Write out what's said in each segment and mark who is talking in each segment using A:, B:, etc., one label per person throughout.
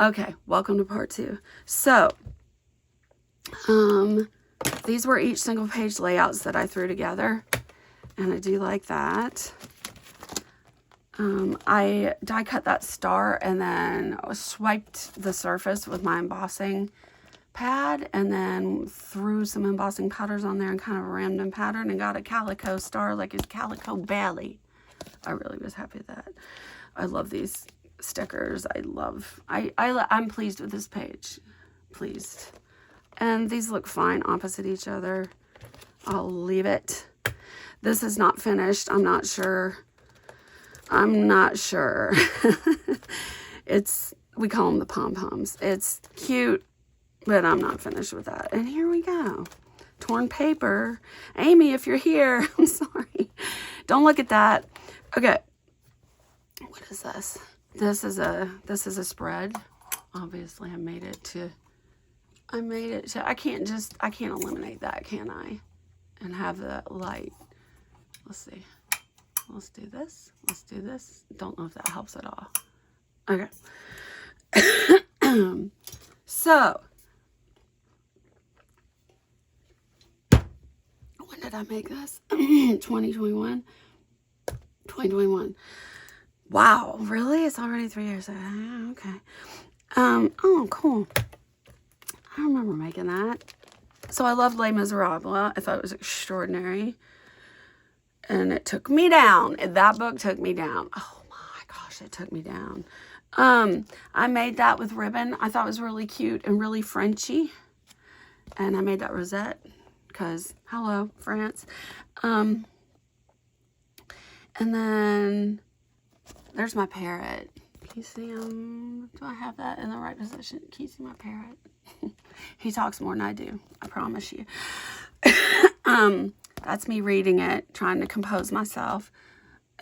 A: Okay, welcome to part 2. So, these were each single page layouts that I threw together, and I do like that. I die cut that star and then swiped the surface with my embossing pad and then threw some embossing powders on there and kind of a random pattern and got a calico star like his calico belly. I really was happy with that. I love these stickers. I'm pleased with this page. Pleased. And these look fine opposite each other. I'll leave it. This is not finished. I'm not sure. We call them the pom-poms. It's cute, but I'm not finished with that. And here we go. Torn paper. Amy, if you're here, I'm sorry. Don't look at that. Okay. What is this? This is a spread. Obviously, I made it to, I can't eliminate that, can I? And have that light. Let's see. Let's do this. Let's do this. Don't know if that helps at all. Okay. So, when did I make this? 2021. 2021. Wow, really? It's already 3 years ago. Okay. Oh, cool. I remember making that. So I love Les Miserables. I thought it was extraordinary. And it took me down. That book took me down. Oh my gosh, it took me down. I made that with ribbon. I thought it was really cute and really Frenchy. And I made that rosette because, hello, France. And then there's my parrot. Can you see him? Do I have that in the right position? Can you see my parrot? He talks more than I do. I promise you. That's me reading it, trying to compose myself.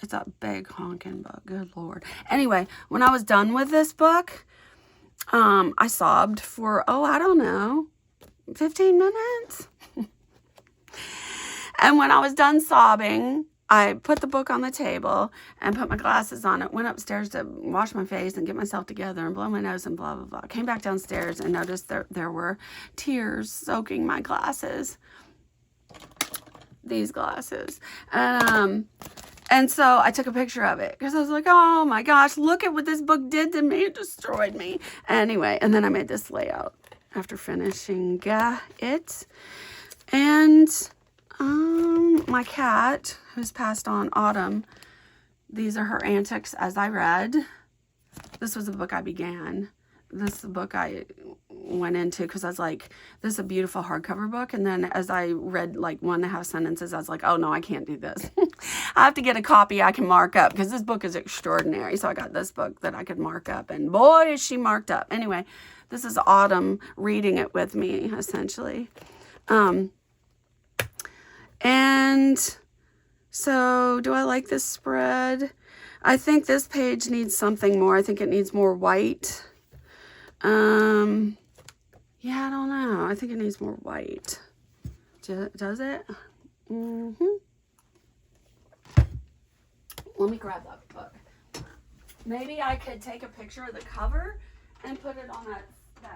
A: It's a big honking book. Good Lord. Anyway, when I was done with this book, I sobbed for, I don't know, 15 minutes. And when I was done sobbing, I put the book on the table and put my glasses on it, went upstairs to wash my face and get myself together and blow my nose and blah, blah, blah. Came back downstairs and noticed there were tears soaking my glasses. These glasses. And so I took a picture of it because I was like, oh my gosh, look at what this book did to me. It destroyed me. Anyway, and then I made this layout after finishing it. And my cat, who's passed on, Autumn, these are her antics as I read. This was a book I began. This is a book I went into because I was like, this is a beautiful hardcover book. And then as I read like 1.5 sentences, I was like, oh no, I can't do this. I have to get a copy I can mark up because this book is extraordinary. So I got this book that I could mark up, and boy, is she marked up. Anyway, this is Autumn reading it with me, essentially. And so do I like this spread? I think this page needs something more. I think it needs more white. Yeah, I don't know. I think it needs more white. Does it? Mm-hmm. Let me grab that book. Maybe I could take a picture of the cover and put it on that page.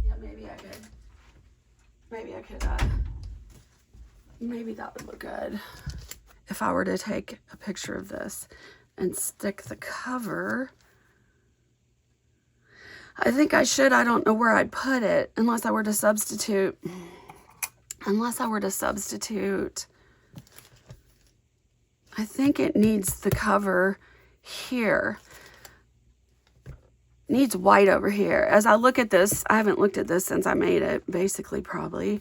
A: Yeah, maybe I could. Maybe that would look good if I were to take a picture of this and stick the cover. I think I should. I don't know where I'd put it unless I were to substitute. I think it needs the cover here. Needs white over here. As I look at this, I haven't looked at this since I made it, basically, probably.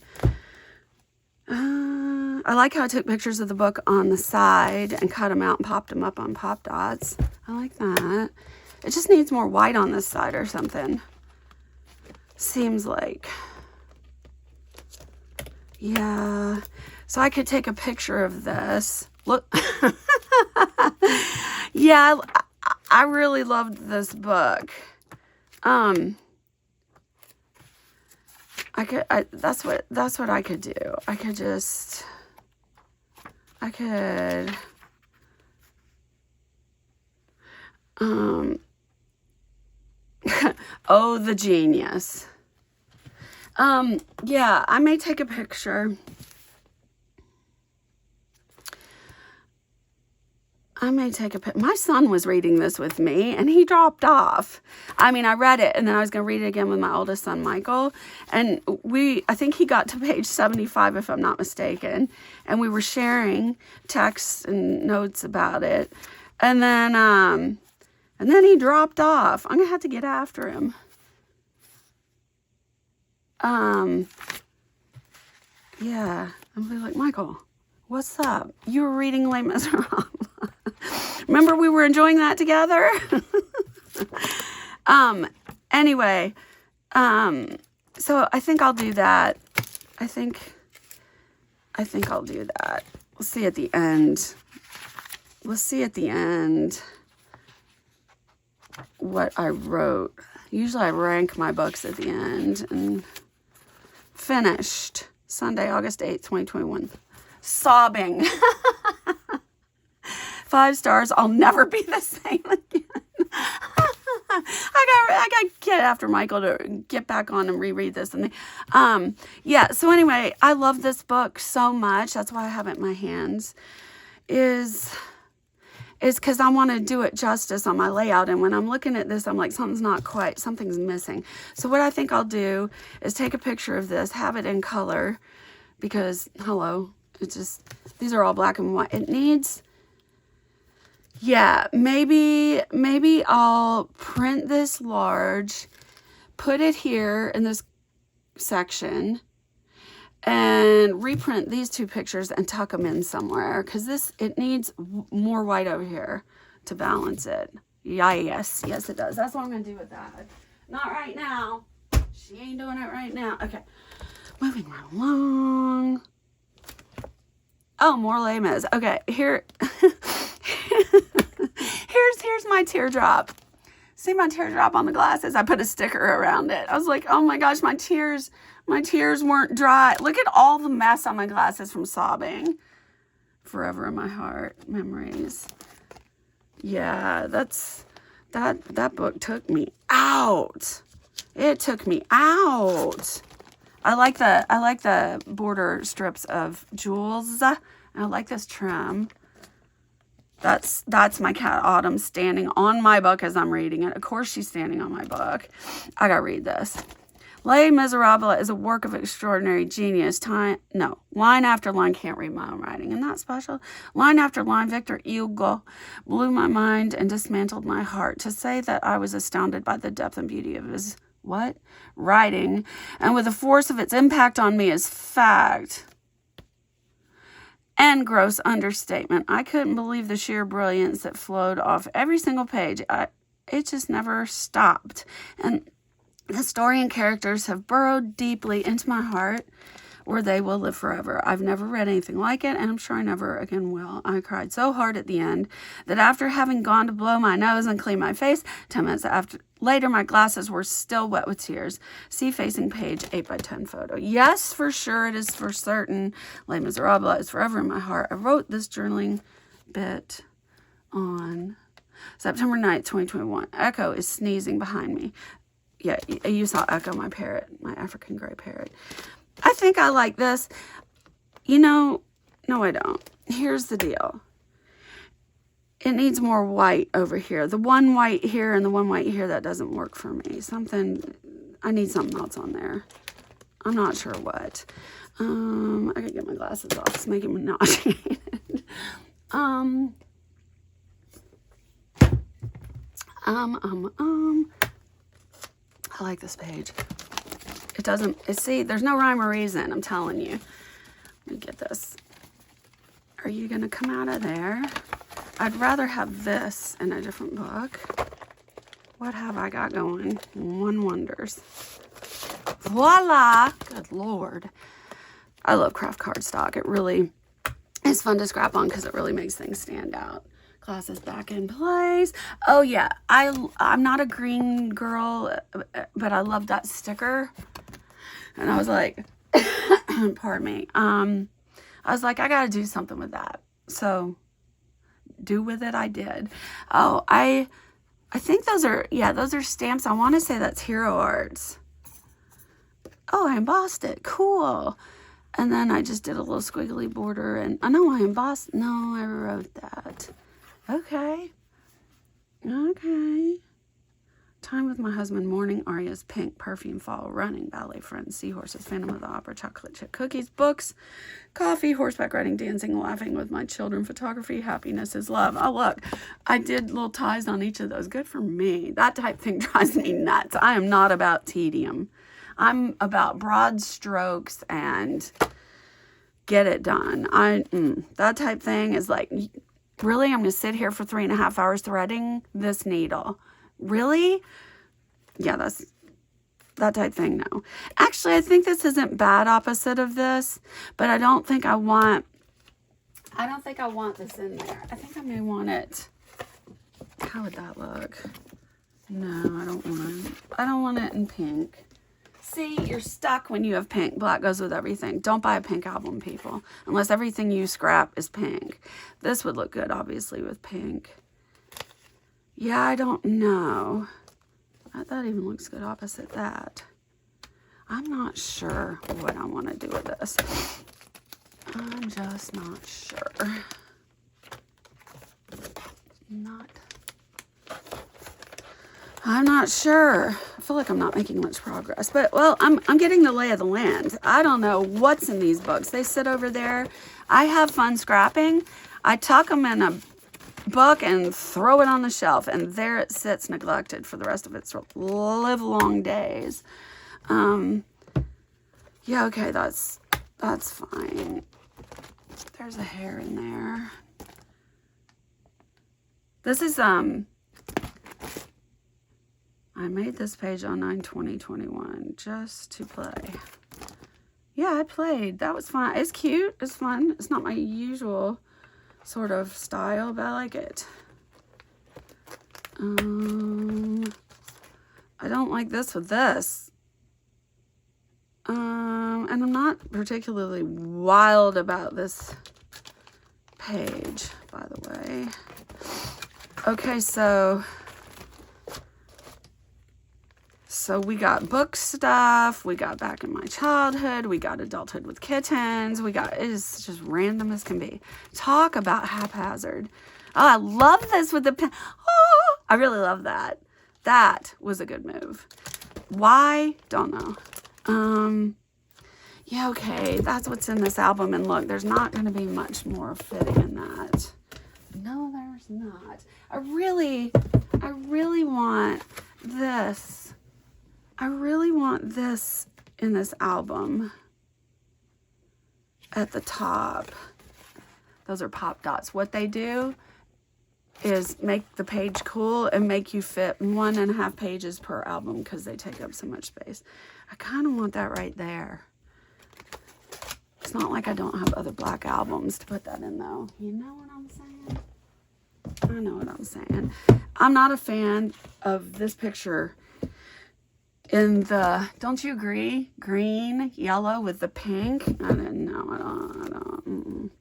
A: I like how I took pictures of the book on the side and cut them out and popped them up on Pop Dots. I like that. It just needs more white on this side or something. Seems like. Yeah. So I could take a picture of this. Look. Yeah, I really loved this book. that's what I could do. I could oh, the genius. Yeah, I may take a picture. My son was reading this with me, and he dropped off. I mean, I read it, and then I was going to read it again with my oldest son, Michael. And I think he got to page 75, if I'm not mistaken. And we were sharing texts and notes about it. And then he dropped off. I'm going to have to get after him. Yeah. I'm going to be like, Michael, what's up? You were reading Les Miserables. Remember we were enjoying that together? Anyway, so I think I'll do that. I think I'll do that. We'll see at the end. What I wrote. Usually I rank my books at the end. And finished Sunday, August 8th, 2021. Sobbing. 5 stars. I'll never be the same again. I got to get after Michael to get back on and reread this. And yeah, so anyway, I love this book so much. That's why I have it in my hands. Is because I want to do it justice on my layout. And when I'm looking at this, I'm like, something's missing. So what I think I'll do is take a picture of this, have it in color, because, hello, these are all black and white. It needs... Yeah, maybe I'll print this large, put it here in this section, and reprint these 2 pictures and tuck them in somewhere, because it needs more white over here to balance it. Yeah, yes, it does. That's what I'm going to do with that. Not right now. She ain't doing it right now. Okay, moving right along. Oh, more Les Mis. Okay, here... Here's my teardrop. See my teardrop on the glasses? I put a sticker around it. I was like, oh my gosh, my tears weren't dry. Look at all the mess on my glasses from sobbing. Forever in my heart. Memories. Yeah, that book took me out. It took me out. I like the border strips of jewels. I like this trim. That's my cat Autumn standing on my book as I'm reading it. Of course she's standing on my book. I gotta read this. Les Miserables is a work of extraordinary genius. Line after line, can't read my own writing. Isn't that special? Line after line, Victor Hugo blew my mind and dismantled my heart. To say that I was astounded by the depth and beauty of his, writing, and with the force of its impact on me is fact. And gross understatement. I couldn't believe the sheer brilliance that flowed off every single page. It just never stopped. And the story and characters have burrowed deeply into my heart, where they will live forever. I've never read anything like it, and I'm sure I never again will. I cried so hard at the end that after having gone to blow my nose and clean my face, 10 minutes later, my glasses were still wet with tears. See facing page 8x10 photo. Yes, for sure, it is for certain. Les Miserables is forever in my heart. I wrote this journaling bit on September 9th, 2021. Echo is sneezing behind me. Yeah, you saw Echo, my parrot, my African gray parrot. I think I like this. No, I don't. Here's the deal. It needs more white over here. The one white here and the one white here, that doesn't work for me. I need something else on there. I'm not sure what. I gotta get my glasses off. It's making me nauseated. I like this page. It doesn't, see, there's no rhyme or reason, I'm telling you. Let me get this. Are you going to come out of there? I'd rather have this in a different book. What have I got going? One wonders. Voila! Good Lord. I love craft cardstock. It really is fun to scrap on because it really makes things stand out. Glasses back in place. Oh yeah, I'm not a green girl, but I love that sticker. And I was like, pardon me. I was like, I got to do something with that. So do with it I did. Oh, I think those are, yeah, those are stamps. I want to say that's Hero Arts. Oh, I embossed it. Cool. And then I just did a little squiggly border, and I know I embossed. No, I wrote that. Okay. Okay. Time with my husband, morning, Aria's pink, perfume, fall, running, ballet, friends, seahorses, Phantom of the Opera, chocolate chip cookies, books, coffee, horseback riding, dancing, laughing with my children, photography, happiness is love. Oh, look, I did little ties on each of those. Good for me. That type thing drives me nuts. I am not about tedium. I'm about broad strokes and get it done. That type thing is like, really? I'm going to sit here for 3.5 hours threading this needle. Really? Yeah, that's that type thing, no. Actually, I think this isn't bad opposite of this, but I don't think I want this in there. I think I may want it. How would that look? No, I don't want it in pink. See, you're stuck when you have pink. Black goes with everything. Don't buy a pink album, people, unless everything you scrap is pink. This would look good, obviously, with pink. Yeah, I don't know. That even looks good opposite that. I'm not sure what I want to do with this. I'm just not sure. I'm not sure. I feel like I'm not making much progress. But, well, I'm getting the lay of the land. I don't know what's in these books. They sit over there. I have fun scrapping. I tuck them in a book and throw it on the shelf, and there it sits neglected for the rest of its live-long days. Yeah, okay, that's fine. There's a hair in there. This is I made this page on 9/20/21 just to play. Yeah, I played. That was fun. It's cute. It's fun. It's not my usual sort of style, but I like it. I don't like this with this. And I'm not particularly wild about this page, by the way. Okay, so we got book stuff, we got back in my childhood, we got adulthood with kittens, it is just random as can be. Talk about haphazard. Oh, I love this with the pen. Oh, I really love that. That was a good move. Why? Don't know. Yeah, okay, that's what's in this album, and look, there's not going to be much more fitting in that. No, there's not. I really want this. I really want this in this album at the top. Those are pop dots. What they do is make the page cool and make you fit 1.5 pages per album because they take up so much space. I kind of want that right there. It's not like I don't have other black albums to put that in, though. You know what I'm saying? I know what I'm saying. I'm not a fan of this picture in the, don't you agree? Green, yellow with the pink. I didn't know. I don't.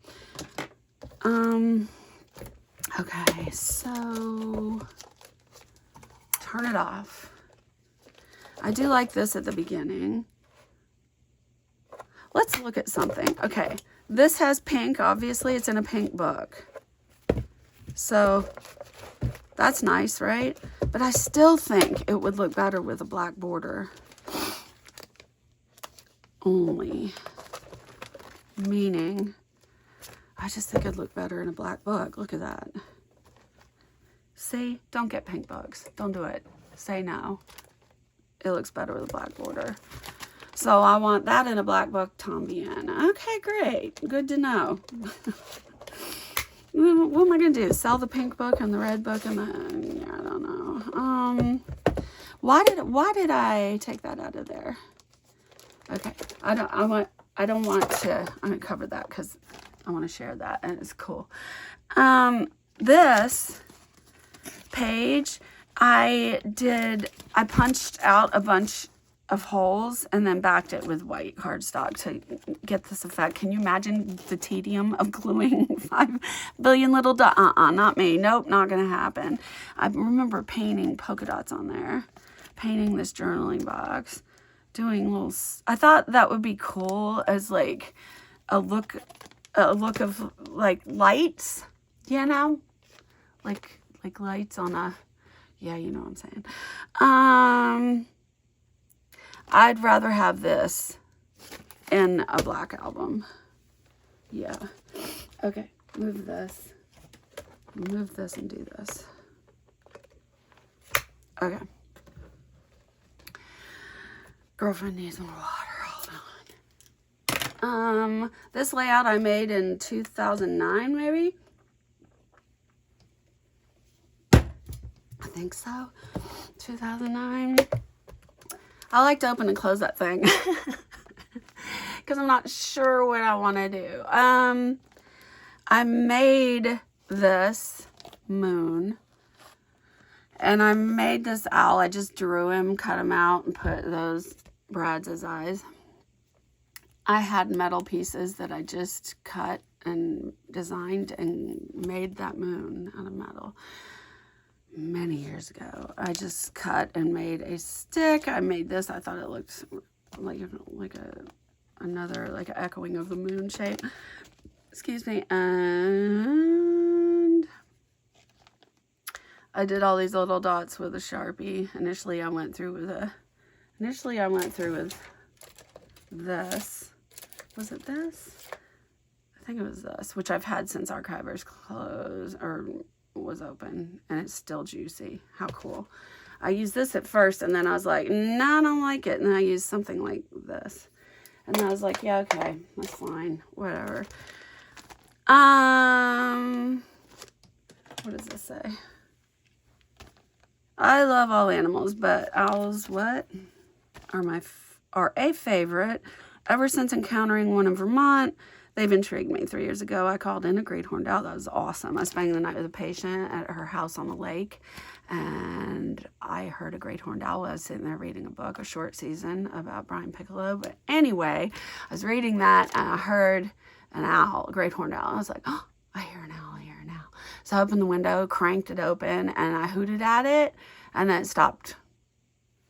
A: Okay, so turn it off. I do like this at the beginning. Let's look at something. Okay, this has pink. Obviously, it's in a pink book. So that's nice, right? But I still think it would look better with a black border. Only. Meaning, I just think it'd look better in a black book. Look at that. See? Don't get pink books. Don't do it. Say no. It looks better with a black border. So I want that in a black book, Tambien. Okay, great. Good to know. What am I going to do? Sell the pink book and the red book and the... Yeah, I don't know. Why did I take that out of there? Okay. I don't want to... I'm going to cover that because I want to share that and it's cool. This page, I punched out a bunch of holes and then backed it with white cardstock to get this effect. Can you imagine the tedium of gluing 5 billion little dots? Not me. Nope, not gonna happen. I remember painting polka dots on there, painting this journaling box, doing little, I thought that would be cool as like a look of like lights, you know, like lights on a, yeah, you know what I'm saying. I'd rather have this in a black album. Yeah. Okay, move this and do this. Okay. Girlfriend needs more water. Hold on. This layout I made in 2009, maybe. I think so. 2009. I like to open and close that thing because I'm not sure what I want to do. I made this moon and I made this owl. I just drew him, cut him out, and put those brads as eyes. I had metal pieces that I just cut and designed and made that moon out of metal. Many years ago, I just cut and made a stick. I made this. I thought it looked like another like an echoing of the moon shape. Excuse me. And I did all these little dots with a Sharpie. Initially, I went through with this. Was it this? I think it was this, which I've had since Archivers closed or was open, and it's still juicy. How cool. I used this at first and then I was like, no, I don't like it, and I used something like this and I was like, yeah, okay, that's fine, whatever. What does this say? I love all animals, but owls are a favorite. Ever since encountering one in Vermont, they've intrigued me. 3 years ago, I called in a great horned owl. That was awesome. I was spending the night with a patient at her house on the lake, and I heard a great horned owl. I was sitting there reading a book, A Short Season, about Brian Piccolo. But anyway, I was reading that, and I heard an owl, a great horned owl. I was like, oh, I hear an owl, I hear an owl. So I opened the window, cranked it open, and I hooted at it, and then it stopped.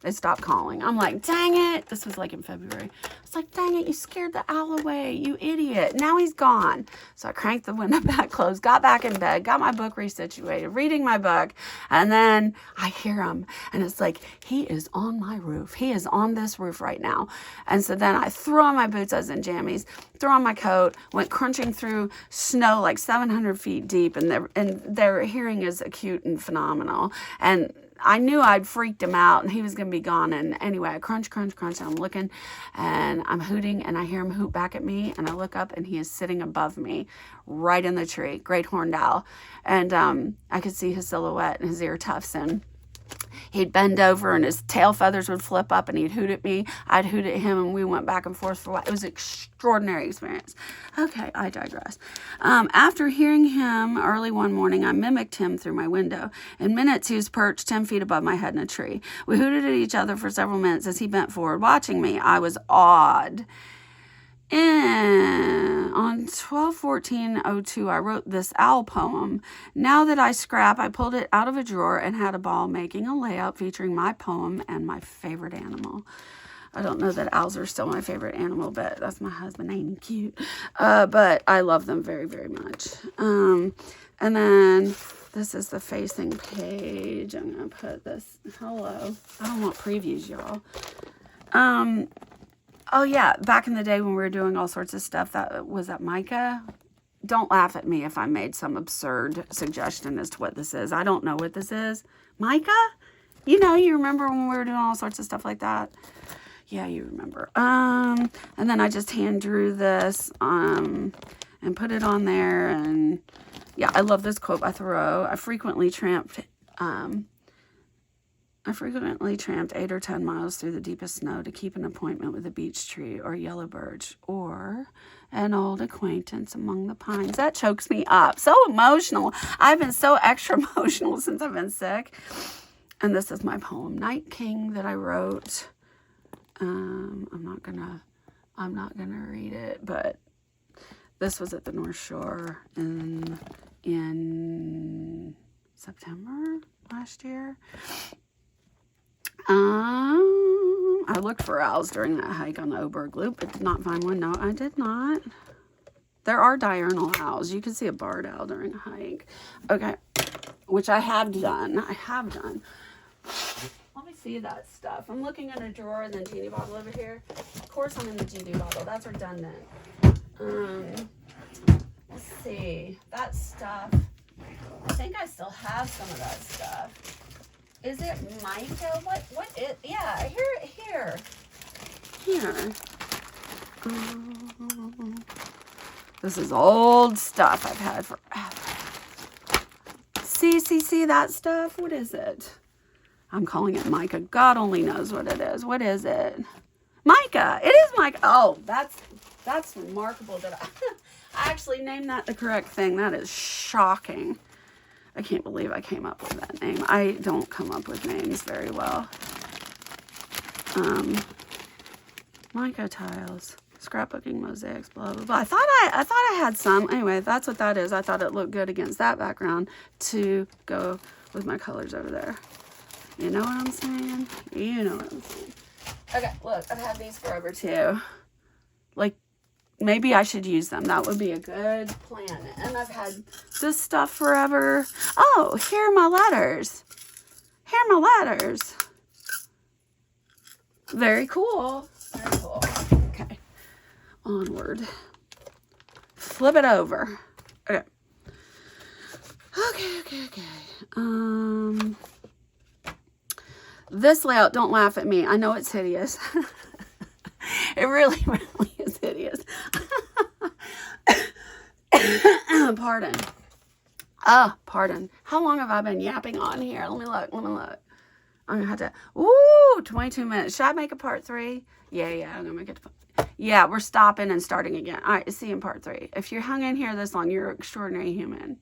A: It stopped calling. I'm like, dang it. This was like in February. It's like, dang it, you scared the owl away, you idiot. Now he's gone. So I cranked the window back closed, got back in bed, got my book resituated, reading my book, and then I hear him. And it's like, he is on my roof. He is on this roof right now. And so then I threw on my boots, I was in jammies, threw on my coat, went crunching through snow like 700 feet deep, and their hearing is acute and phenomenal. And I knew I'd freaked him out and he was going to be gone. And anyway, I crunch, and I'm looking and I'm hooting and I hear him hoot back at me, and I look up and he is sitting above me right in the tree, great horned owl. And I could see his silhouette and his ear tufts, and he'd bend over and his tail feathers would flip up and he'd hoot at me. I'd hoot at him, and we went back and forth for a while. It was an extraordinary experience. Okay, I digress. After hearing him early one morning, I mimicked him through my window. In minutes, he was perched 10 feet above my head in a tree. We hooted at each other for several minutes as he bent forward, watching me. I was awed. On 12/14/02, I wrote this owl poem. Now that I scrap, I pulled it out of a drawer and had a ball making a layout featuring my poem and my favorite animal. I don't know that owls are still my favorite animal, but that's my husband. Ain't he cute? But I love them very, very much. And then this is the facing page. I'm going to put this. Hello. I don't want previews, y'all. Oh, yeah, back in the day when we were doing all sorts of stuff, that was at Micah. Don't laugh at me if I made some absurd suggestion as to what this is. I don't know what this is. Micah? You remember when we were doing all sorts of stuff like that? Yeah, you remember. And then I just hand drew this and put it on there. And, yeah, I love this quote by Thoreau. I frequently tramped 8 or 10 miles through the deepest snow to keep an appointment with a beech tree or yellow birch or an old acquaintance among the pines. That chokes me up. So emotional. I've been so extra emotional since I've been sick. And this is my poem, Night King, that I wrote I'm not gonna read it, but this was at the North Shore in September last year. I looked for owls during that hike on the Oberg Loop, but did not find one. No, I did not. There are diurnal owls. You can see a barred owl during a hike. Okay, which I have done. Let me see that stuff. I'm looking in a drawer in the genie bottle over here. Of course I'm in the genie bottle. That's redundant. Let's see. That stuff. I think I still have some of that stuff. Is it mica? What is, yeah, here. This is old stuff I've had forever. See that stuff? What is it? I'm calling it mica. God only knows what it is. What is it? Mica. It is mica. Oh, that's remarkable that I actually named that the correct thing. That is shocking. I can't believe I came up with that name. I don't come up with names very well. Mica tiles, scrapbooking mosaics, blah blah blah. I thought I had some. Anyway, that's what that is. I thought it looked good against that background to go with my colors over there. You know what I'm saying? You know what I'm saying. Okay, look, I've had these forever too. Like, maybe I should use them. That would be a good plan. And I've had this stuff forever. Oh, here are my letters. Here are my letters. Very cool. Very cool. Okay. Onward. Flip it over. Okay. Okay. This layout, don't laugh at me. I know it's hideous. It really is hideous. Pardon. Pardon. How long have I been yapping on here? Let me look. I'm gonna have to. Ooh, 22 minutes. Should I make a part 3? Yeah. I'm gonna make it. Yeah, we're stopping and starting again. All right, see you in part 3. If you hung in here this long, you're an extraordinary human.